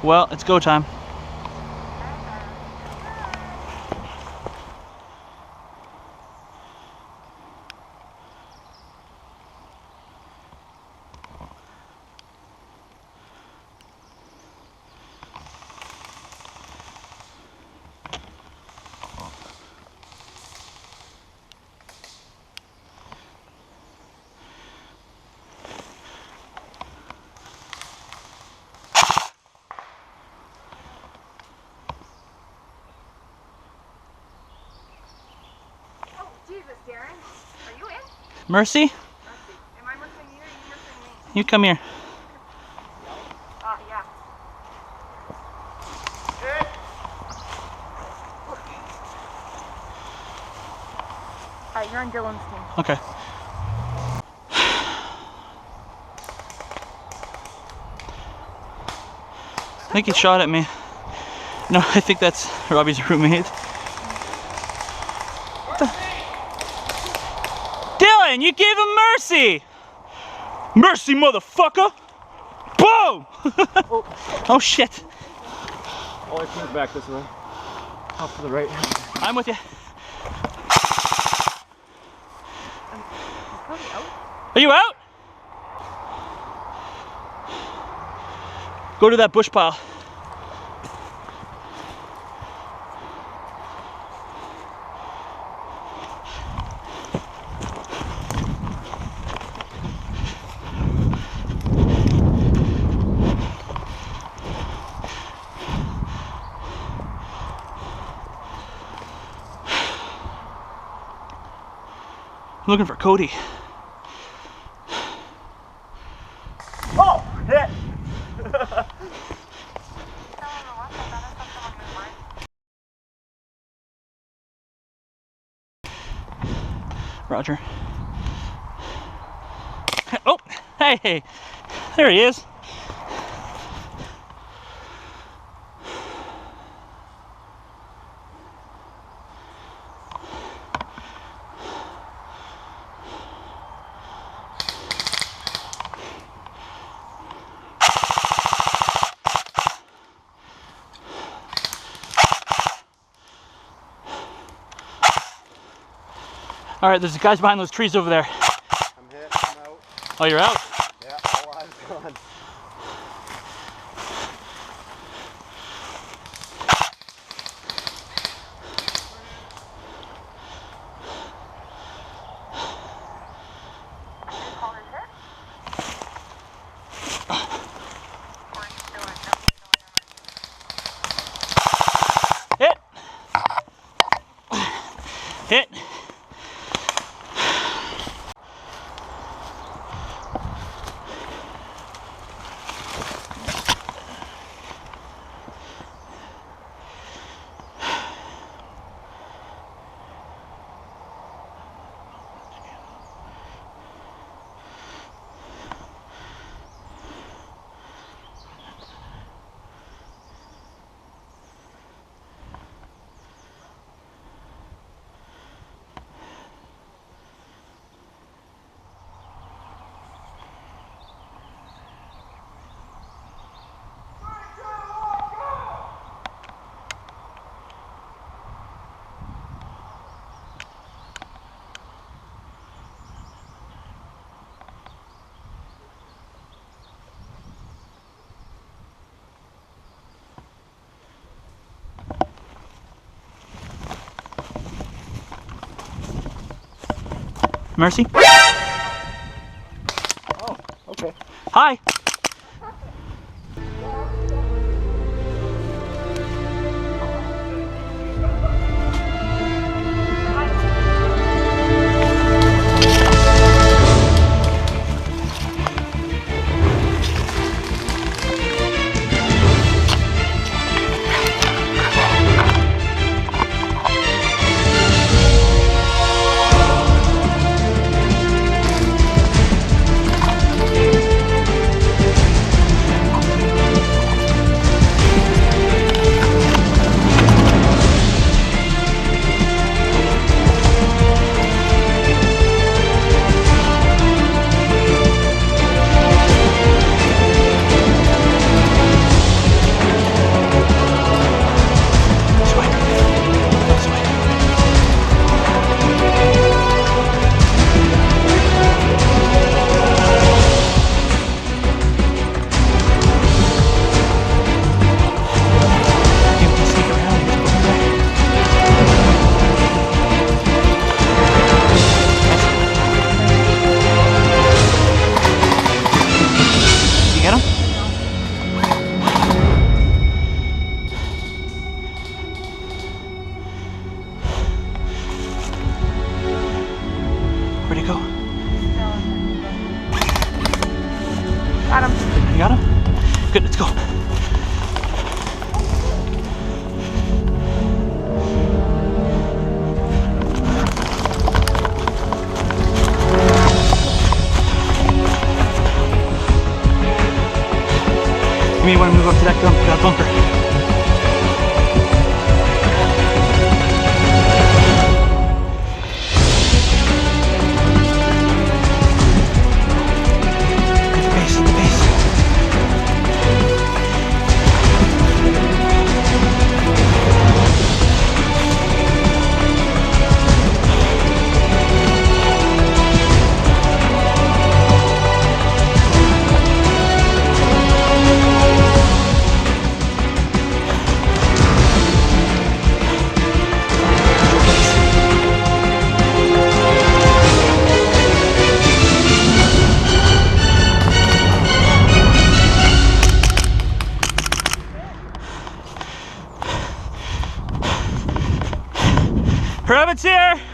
Well, it's go time. Jesus, Darren. Are you in? Mercy? Mercy. Am I missing you or are you missing me? You come here. Yeah. Alright, you're on Dylan's team. Okay. I think he shot at me. No, I think that's Robbie's roommate. Dylan, you gave him mercy! Mercy, motherfucker! Boom! Oh shit. Oh, I think back this way. Off to the right. I'm with you. Are you out? Go to that bush pile. I'm looking for Cody. Oh! Hit! Roger. Oh, hey, there he is. All right, there's guys behind those trees over there. I'm hit. I'm out. Oh, you're out? Yeah, all eyes gone. Hit. Hit. Mercy? Oh, okay. Hi. You may want to move up to that bunker. At the base, at the base. Rabbit's here!